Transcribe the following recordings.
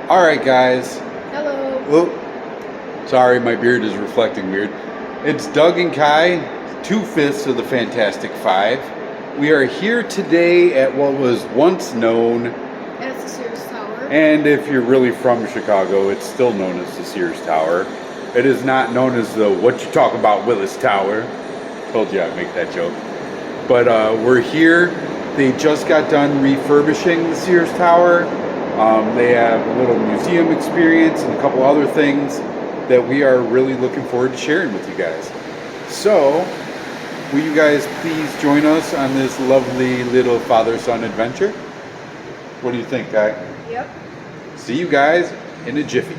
Alright guys. Hello. Oh, sorry, my beard is reflecting weird. It's Doug and Kai, 2/5 of the Fantastic Five. We are here today at what was once known As the Sears Tower. and if you're really from Chicago, it's still known as the Sears Tower. It is not known as the what you talk about Willis Tower. Told you I'd make that joke. But we're here. They just got done refurbishing the Sears Tower. They have a little museum experience and a couple other things that we are really looking forward to sharing with you guys. So, will you guys please join us on this lovely little father-son adventure? What do you think, Guy? Yep. See you guys in a jiffy.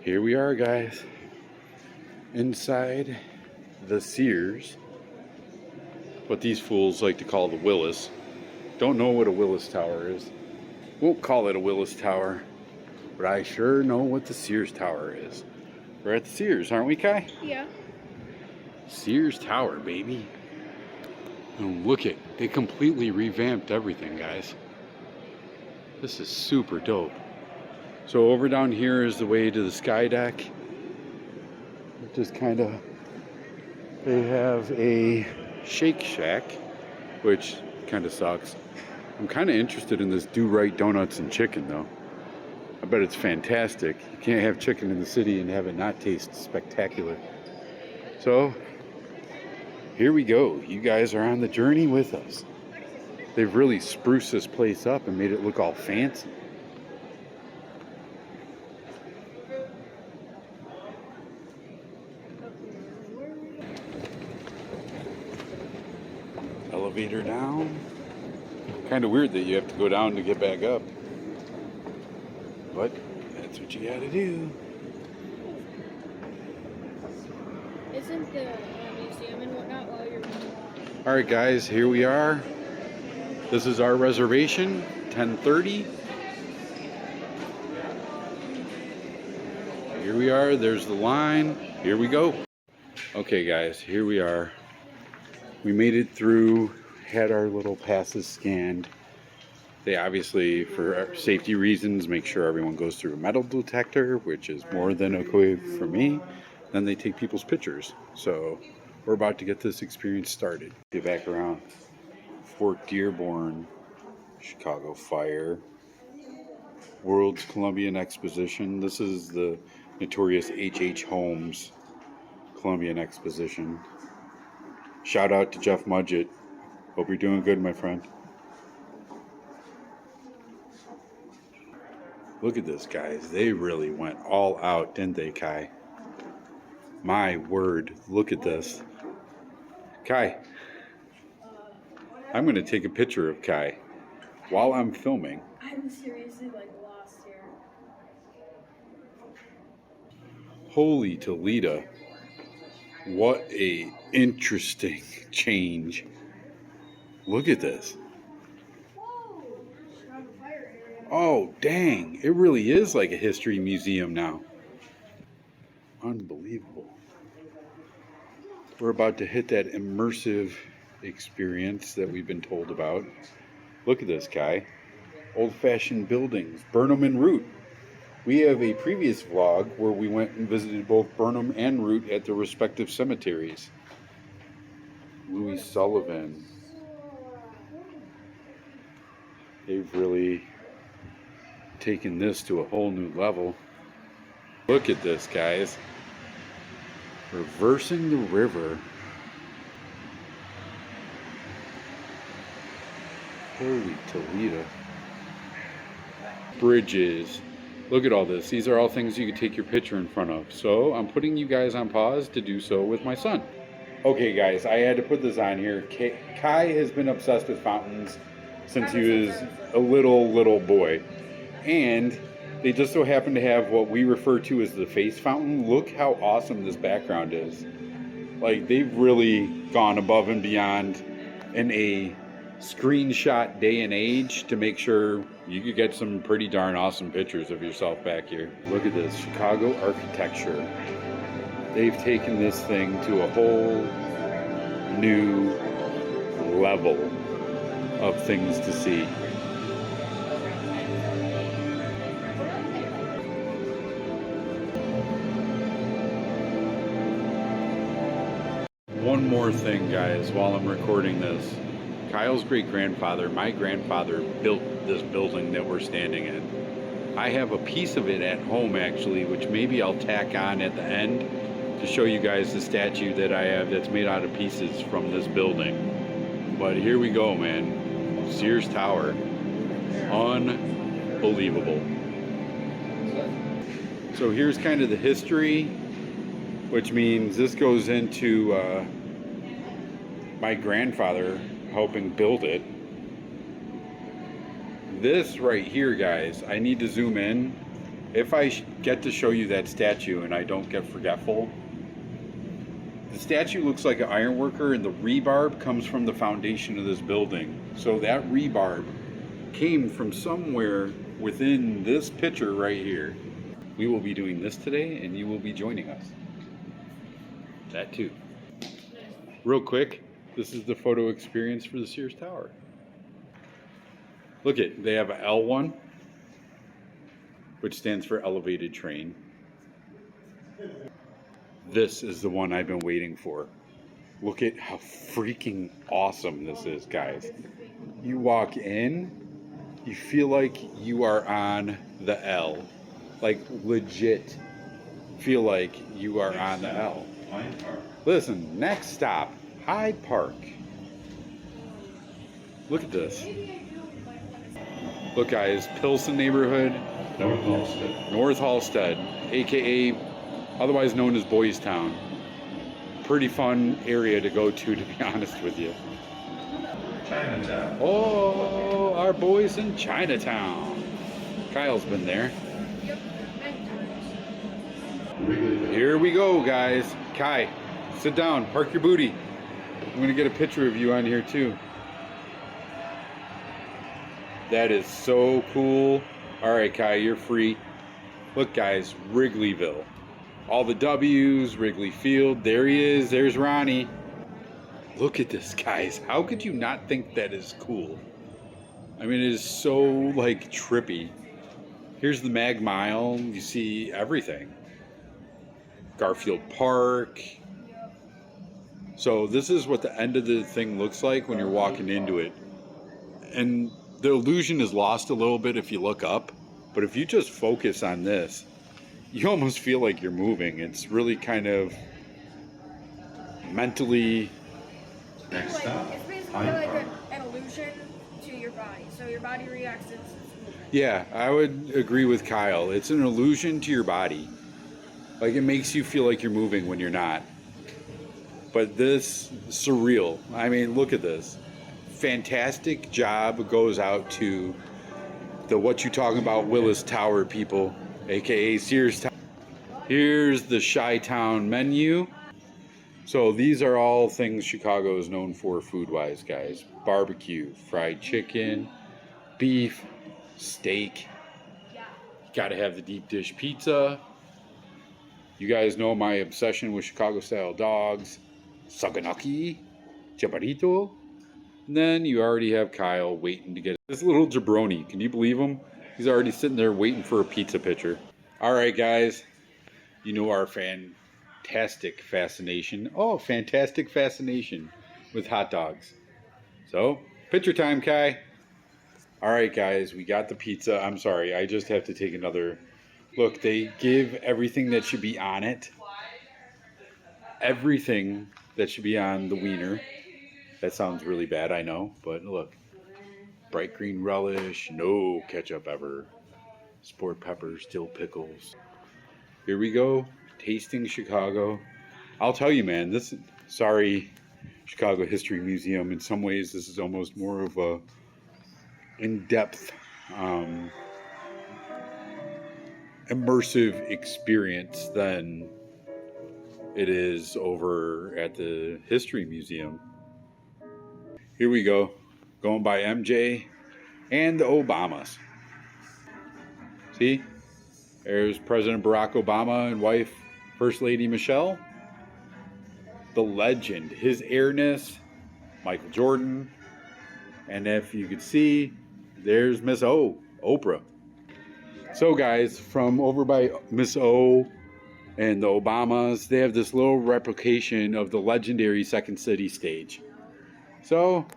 Here we are, guys, inside the Sears, what these fools like to call the Willis. Don't know what a Willis Tower is. Won't call it a Willis Tower, but I sure know what the Sears Tower is. We're at the Sears, aren't we, Kai? Yeah. Sears Tower, baby. And look it, they completely revamped everything, guys. This is super dope. So over down here is the way to the sky deck. Just kind of, they have a Shake Shack, which kind of sucks. I'm kind of interested in this Do Right Donuts and Chicken though. I bet it's fantastic. You can't have chicken in the city and have it not taste spectacular. So here we go. You guys are on the journey with us. They've really spruced this place up and made it look all fancy. Elevator down. Kind of weird that you have to go down to get back up. But that's what you gotta do. Isn't the museum and whatnot while you're... Alright guys, here we are. This is our reservation, 10:30. Here we are, there's the line. Here we go. Okay guys, here we are. We made it through, had our little passes scanned. They obviously, for safety reasons, make sure everyone goes through a metal detector, which is more than okay for me. Then they take people's pictures. So we're about to get this experience started. Get back around. Fort Dearborn, Chicago Fire, World's Columbian Exposition. This is the notorious H.H. Holmes Columbian Exposition. Shout out to Jeff Mudgett. Hope you're doing good, my friend. Look at this, guys. They really went all out, didn't they, Kai? My word, look at this. Kai, I'm going to take a picture of Kai while I'm filming. I'm seriously lost here. Holy Toledo. What a interesting change. Look at this. Oh, dang. It really is like a history museum now. Unbelievable. We're about to hit that immersive experience that we've been told about. Look at this, guy. Old-fashioned buildings. Burnham and Root. We have a previous vlog where we went and visited both Burnham and Root at their respective cemeteries. Louis Sullivan. They've really taken this to a whole new level. Look at this, guys. Reversing the river. Holy Toledo. Bridges. Look at all this. These are all things you could take your picture in front of. So I'm putting you guys on pause to do so with my son. Okay guys, I had to put this on here. Kai has been obsessed with fountains since he was a little boy. And they just so happen to have what we refer to as the face fountain. Look how awesome this background is. Like, they've really gone above and beyond in a screenshot day and age to make sure You could get some pretty darn awesome pictures of yourself back here. Look at this, Chicago architecture. They've taken this thing to a whole new level of things to see. One more thing, guys, while I'm recording this. Kyle's great-grandfather, my grandfather, built this building that we're standing in. I have a piece of it at home, actually, which maybe I'll tack on at the end to show you guys the statue that I have that's made out of pieces from this building. But here we go, man. Sears Tower. Unbelievable. So here's kind of the history, which means this goes into my grandfather helping build it. This right here, guys, I need to zoom in. If I get to show you that statue and I don't get forgetful, the statue looks like an iron worker, and the rebarb comes from the foundation of this building. So that rebarb came from somewhere within this picture right here. We will be doing this today, and you will be joining us. That too. Real quick, this is the photo experience for the Sears Tower. Look it, they have an L1, which stands for elevated train. This is the one I've been waiting for. Look at how freaking awesome this is, guys. You walk in, you feel like you are on the L. Like legit feel like you are on the L. Listen, next stop, Hyde Park. Look at this. Look, guys, Pilsen neighborhood, North Halstead, aka otherwise known as Boys Town. Pretty fun area to go to be honest with you. Chinatown. Oh, our boys in Chinatown. Kyle's been there. Here we go, guys. Kai, sit down, park your booty. I'm gonna get a picture of you on here too. That is so cool. All right, Kai, you're free. Look, guys, Wrigleyville. All the W's, Wrigley Field. There he is. There's Ronnie. Look at this, guys. How could you not think that is cool? I mean, it is so, like, trippy. Here's the Mag Mile. You see everything. Garfield Park. So this is what the end of the thing looks like when you're walking into it. And the illusion is lost a little bit if you look up. But if you just focus on this, you almost feel like you're moving. It's really kind of mentally... Next stop, it's basically like an illusion to your body. So your body reacts to its movement. Yeah, I would agree with Kyle. It's an illusion to your body. Like, it makes you feel like you're moving when you're not. But this, surreal. I mean, look at this. Fantastic job goes out to the What You Talking About Willis Tower people, aka Sears Tower. Here's the Chi-Town menu. So these are all things Chicago is known for food-wise, guys. Barbecue, fried chicken, beef, steak. Gotta have the deep dish pizza. You guys know my obsession with Chicago-style dogs. Saganaki, Chaparrito. And then you already have Kyle waiting to get this little jabroni. Can you believe him? He's already sitting there waiting for a pizza picture. All right, guys. You know our fantastic fascination. Oh, fantastic fascination with hot dogs. So, picture time, Kai. All right, guys. We got the pizza. I'm sorry. I just have to take another look. They give everything that should be on it. Everything that should be on the wiener. That sounds really bad, I know, but look. Bright green relish, no ketchup ever. Sport peppers, dill pickles. Here we go, tasting Chicago. I'll tell you, man, sorry, Chicago History Museum, in some ways this is almost more of a in-depth, immersive experience than it is over at the History Museum. Here we go, going by MJ and the Obamas. See? There's President Barack Obama and wife, First Lady Michelle. The legend, his airness, Michael Jordan. And if you could see, there's Miss O, Oprah. So guys, from over by Miss O and the Obamas, they have this little replication of the legendary Second City stage. So,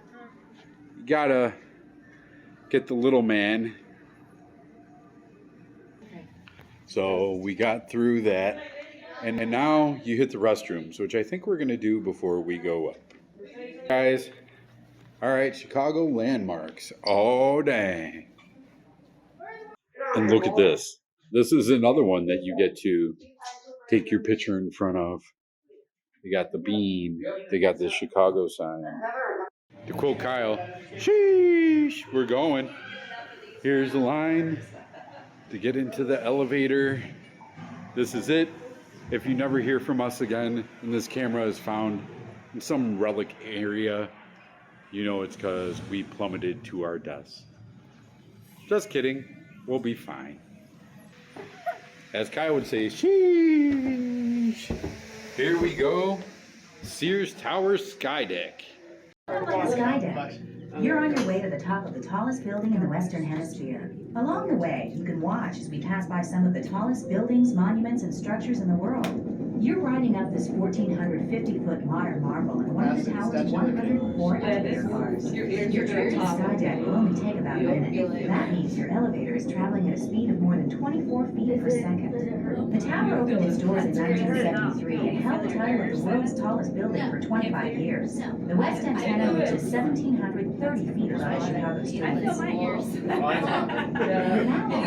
you gotta get the little man. So we got through that. And now you hit the restrooms, which I think we're gonna do before we go up. Guys, all right, Chicago landmarks. Oh, dang. And look at this. This is another one that you get to take your picture in front of. They got the beam. They got the Chicago sign. To quote Kyle, sheesh, we're going. Here's the line to get into the elevator. This is it. If you never hear from us again and this camera is found in some relic area, you know it's because we plummeted to our deaths. Just kidding. We'll be fine. As Kyle would say, sheesh. Here we go. Sears Tower Sky Deck. Sky Deck. You're on your way to the top of the tallest building in the Western Hemisphere. Along the way, you can watch as we pass by some of the tallest buildings, monuments, and structures in the world. You're riding up this 1,450-foot modern marvel in one of the tower's 104 elevator cars. Your trip to the Sky Deck will only take about a minute. That means your elevator is traveling at a speed of more than 24 feet per second. The tower opened its doors in 1973 and held the title of the world's tallest building for 25 years. The west antenna reaches 1,730 feet above Chicago streets. I feel my ears.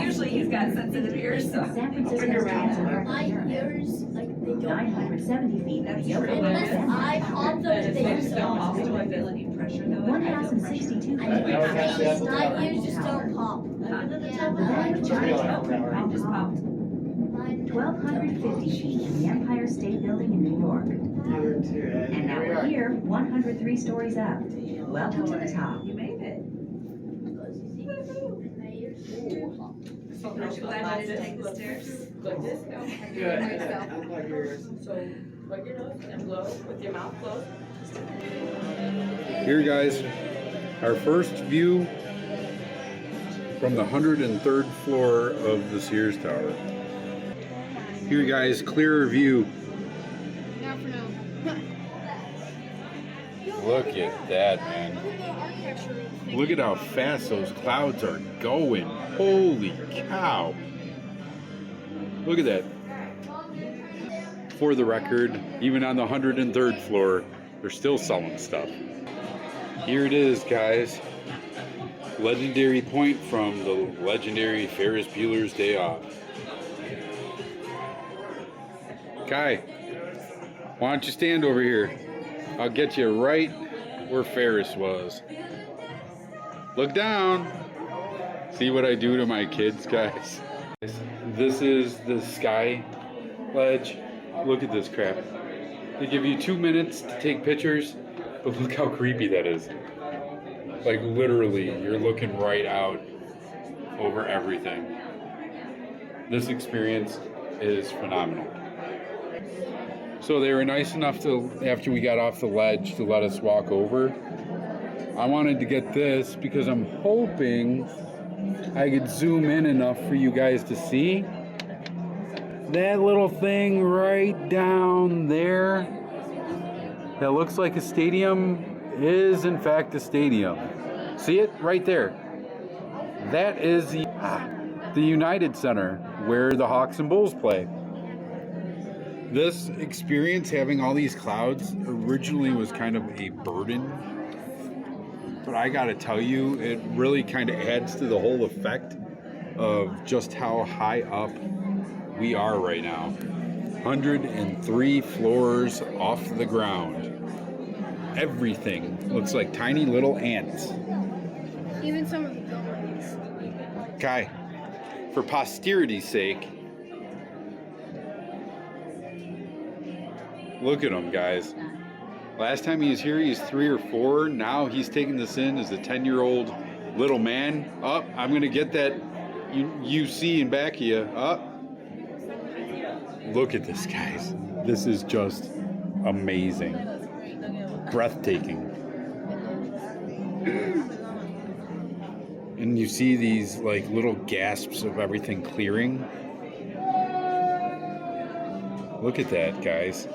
Usually he's got sensitive ears, so San Francisco's Transamerica My ears, like, they don't. 970 feet from the open Unless I pop them, they just don't. 1,062 feet. My ears just don't pop. Under the top of The Bank of China just popped. 1,250 feet in the Empire State Building in New York. And now we're here, 103 stories up. Welcome to the top. You made it. Aren't you glad I didn't take the stairs? Like this? No. Good. So, like your nose and blow with your mouth closed. Here, guys, our first view from the 103rd floor of the Sears Tower. Here, guys, clearer view. Now for now. Look at that, man. Look at how fast those clouds are going. Holy cow. Look at that. For the record, even on the 103rd floor, they're still selling stuff. Here it is, guys. Legendary point from the legendary Ferris Bueller's Day Off. Kai, why don't you stand over here? I'll get you right where Ferris was. Look down. See what I do to my kids, guys? This is the Sky Ledge. Look at this crap. They give you 2 minutes to take pictures, but look how creepy that is. Like literally, you're looking right out over everything. This experience is phenomenal. So they were nice enough to, after we got off the ledge, to let us walk over. I wanted to get this because I'm hoping I could zoom in enough for you guys to see. That little thing right down there that looks like a stadium is in fact a stadium. See it right there? That is the United Center where the Hawks and Bulls play. This experience, having all these clouds, originally was kind of a burden. But I gotta tell you, it really kind of adds to the whole effect of just how high up we are right now. 103 floors off the ground. Everything looks like tiny little ants. Even some of the buildings. Kai, for posterity's sake, look at him, guys. Last time he was here, he's 3 or 4. Now he's taking this in as a 10-year-old little man. Oh, I'm going to get that you see in back of you. Look at this, guys. This is just amazing. Breathtaking. And you see these like little gasps of everything clearing. Look at that, guys.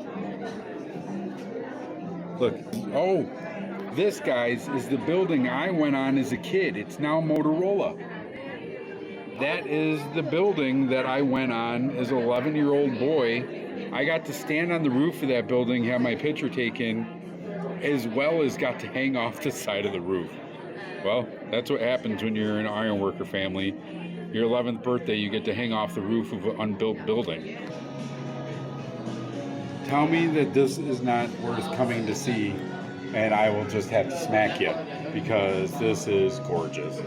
Look. Oh, this, guys, is the building I went on as a kid. It's now Motorola. That is the building that I went on as an 11-year-old boy. I got to stand on the roof of that building, have my picture taken, as well as got to hang off the side of the roof. Well, that's what happens when you're an ironworker family. Your 11th birthday, you get to hang off the roof of an unbuilt building. Tell me that this is not worth coming to see, and I will just have to smack you, because this is gorgeous.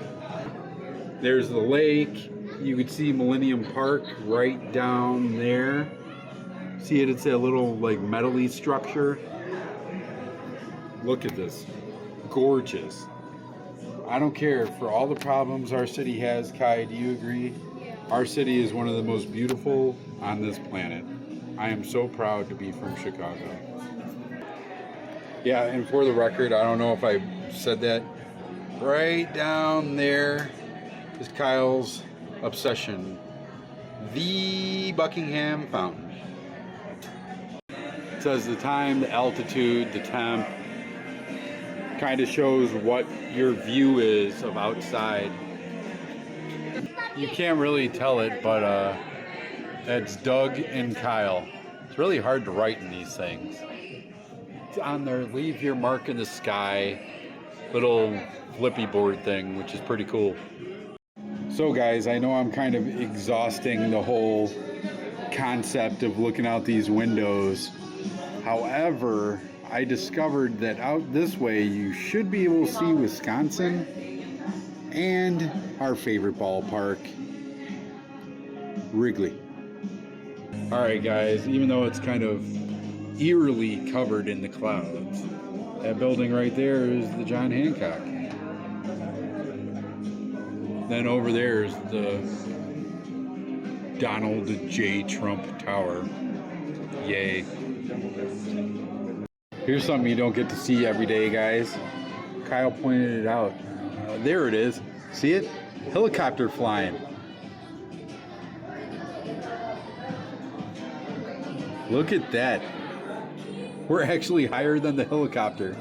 There's the lake. You could see Millennium Park right down there. See it? It's a little like metal-y structure. Look at this. Gorgeous. I don't care for all the problems our city has. Kai, do you agree? Our city is one of the most beautiful on this planet. I am so proud to be from Chicago. Yeah, and for the record, I don't know if I said that. Right down there is Kyle's obsession, the Buckingham Fountain. It says the time, the altitude, the temp. Kind of shows what your view is of outside. You can't really tell it, but that's Doug and Kyle. It's really hard to write in these things. It's on their leave your mark in the sky little flippy board thing, which is pretty cool. So guys, I know I'm kind of exhausting the whole concept of looking out these windows. However, I discovered that out this way you should be able to see Wisconsin and our favorite ballpark, Wrigley. Alright guys, even though it's kind of eerily covered in the clouds, that building right there is the John Hancock. Then over there is the Donald J. Trump Tower. Yay. Here's something you don't get to see every day, guys. Kyle pointed it out. There it is. See it? Helicopter flying. Look at that. We're actually higher than the helicopter.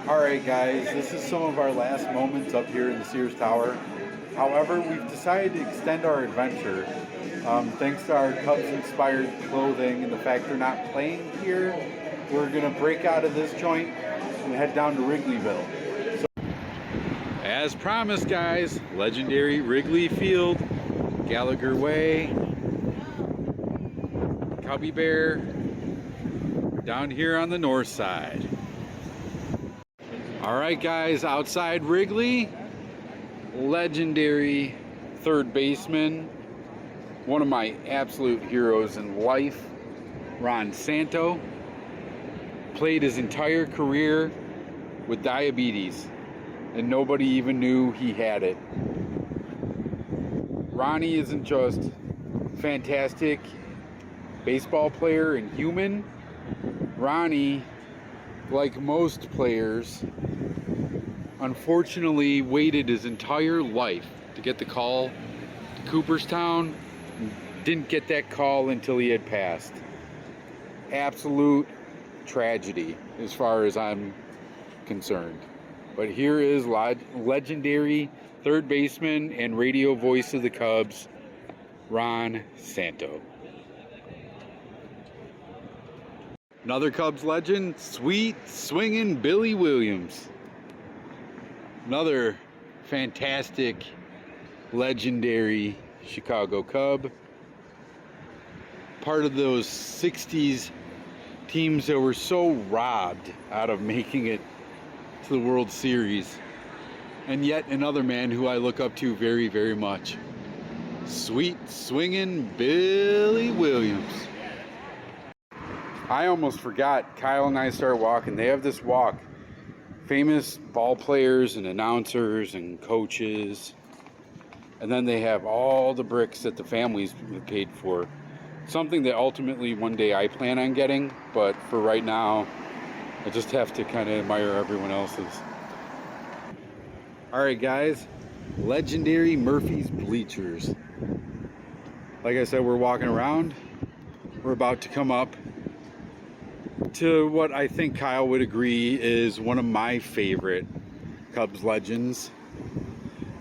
Alright guys, this is some of our last moments up here in the Sears Tower. However, we've decided to extend our adventure. Thanks to our Cubs-inspired clothing and the fact they're not playing here, we're going to break out of this joint and head down to Wrigleyville. So, as promised guys, legendary Wrigley Field, Gallagher Way, Cubby Bear, down here on the north side. Alright guys, outside Wrigley, legendary third baseman, one of my absolute heroes in life, Ron Santo, played his entire career with diabetes and nobody even knew he had it. Ronnie isn't just fantastic baseball player and human. Ronnie, like most players, unfortunately waited his entire life to get the call to Cooperstown. Didn't get that call until he had passed. Absolute tragedy as far as I'm concerned. But here is legendary third baseman and radio voice of the Cubs, Ron Santo. Another Cubs legend, sweet swinging Billy Williams. Another fantastic, legendary Chicago Cub. Part of those 60s teams that were so robbed out of making it to the World Series. And yet another man who I look up to very, very much. Sweet swinging Billy Williams. I almost forgot, Kyle and I started walking. They have this walk. Famous ball players and announcers and coaches And then they have all the bricks that the families paid for. Something that ultimately one day I plan on getting, but for right now, I just have to kind of admire everyone else's. All right, guys, legendary Murphy's Bleachers. Like I said, we're walking around. We're about to come up to what I think Kyle would agree is one of my favorite Cubs legends.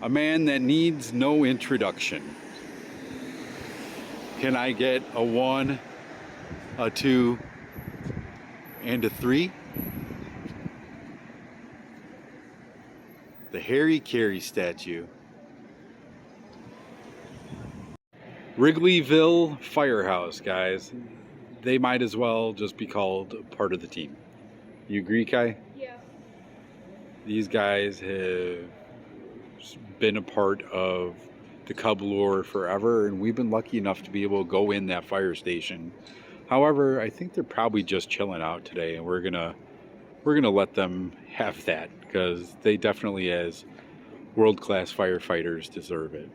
A man that needs no introduction. Can I get a 1, a 2, and a 3? The Harry Carey statue. Wrigleyville Firehouse, guys. They might as well just be called part of the team. You agree, Kai? Yeah. These guys have been a part of the Cub lore forever, and we've been lucky enough to be able to go in that fire station. However, I think they're probably just chilling out today, and we're gonna let them have that because they definitely, as world-class firefighters, deserve it.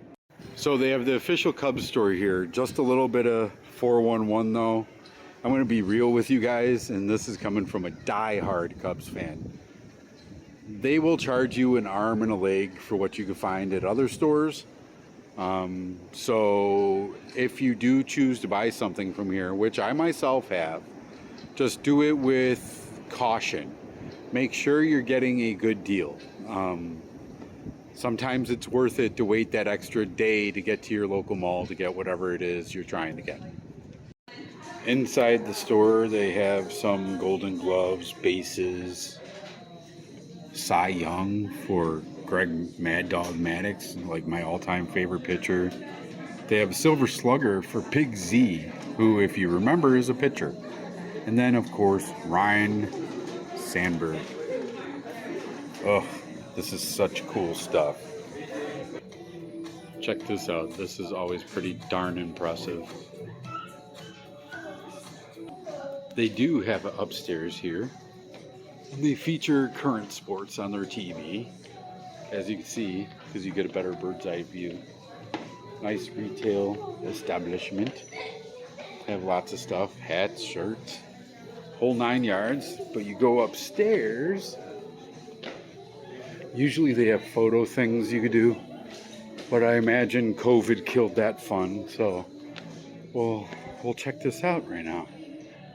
So they have the official Cubs store here. Just a little bit of 411 though. I'm gonna be real with you guys, and this is coming from a die-hard Cubs fan. They will charge you an arm and a leg for what you can find at other stores. So if you do choose to buy something from here, which I myself have, just do it with caution. Make sure you're getting a good deal. Sometimes it's worth it to wait that extra day to get to your local mall to get whatever it is you're trying to get. Inside the store, they have some Golden Gloves, bases, Cy Young for Greg Mad Dog Maddux, like my all-time favorite pitcher. They have a Silver Slugger for Pig Z, who, if you remember, is a pitcher. And then, of course, Ryan Sandberg. Oh, this is such cool stuff. Check this out. This is always pretty darn impressive. They do have an upstairs here. They feature current sports on their TV, as you can see, because you get a better bird's eye view. Nice retail establishment. Have lots of stuff, hats, shirts, whole 9 yards. But you go upstairs, usually they have photo things you could do, but I imagine COVID killed that fun, so we'll check this out right now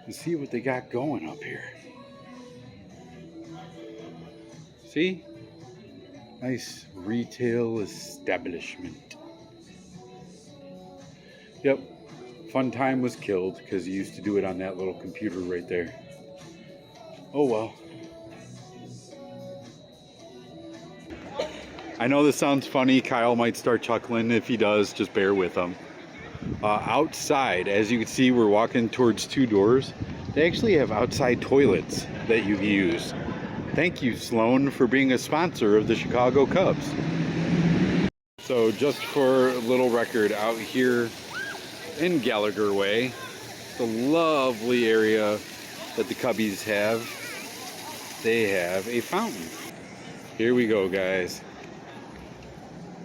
and see what they got going up here. See? Nice retail establishment. Yep, fun time was killed because you used to do it on that little computer right there. Oh well. I know this sounds funny. Kyle might start chuckling. If he does, just bear with him. Outside, as you can see, we're walking towards 2 doors. They actually have outside toilets that you can use. Thank you, Sloan, for being a sponsor of the Chicago Cubs. So just for a little record, out here in Gallagher Way, the lovely area that the Cubbies have, they have a fountain. Here we go, guys.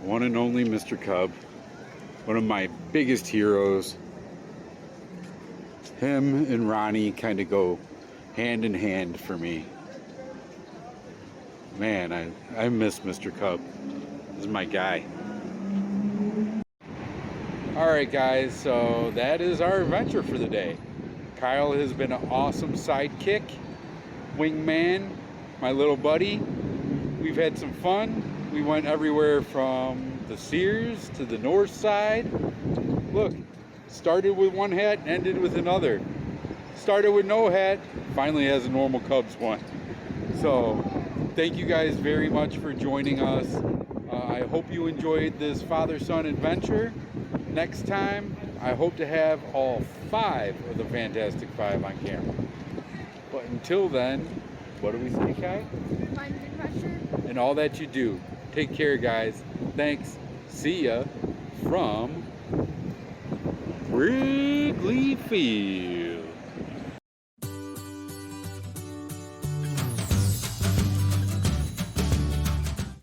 One and only Mr. Cub, one of my biggest heroes. Him and Ronnie kind of go hand in hand for me. Man, I miss Mr. Cub. This is my guy. Alright guys, so that is our adventure for the day. Kyle has been an awesome sidekick, wingman, my little buddy. We've had some fun. We went everywhere from the Sears to the north side. Look, started with one hat, ended with another. Started with no hat, finally has a normal Cubs one. So, thank you guys very much for joining us. I hope you enjoyed this father-son adventure. Next time, I hope to have all 5 of the Fantastic 5 on camera. But until then, what do we say, Kai? Find the adventure. And all that you do. Take care, guys. Thanks. See ya from Wrigleyville.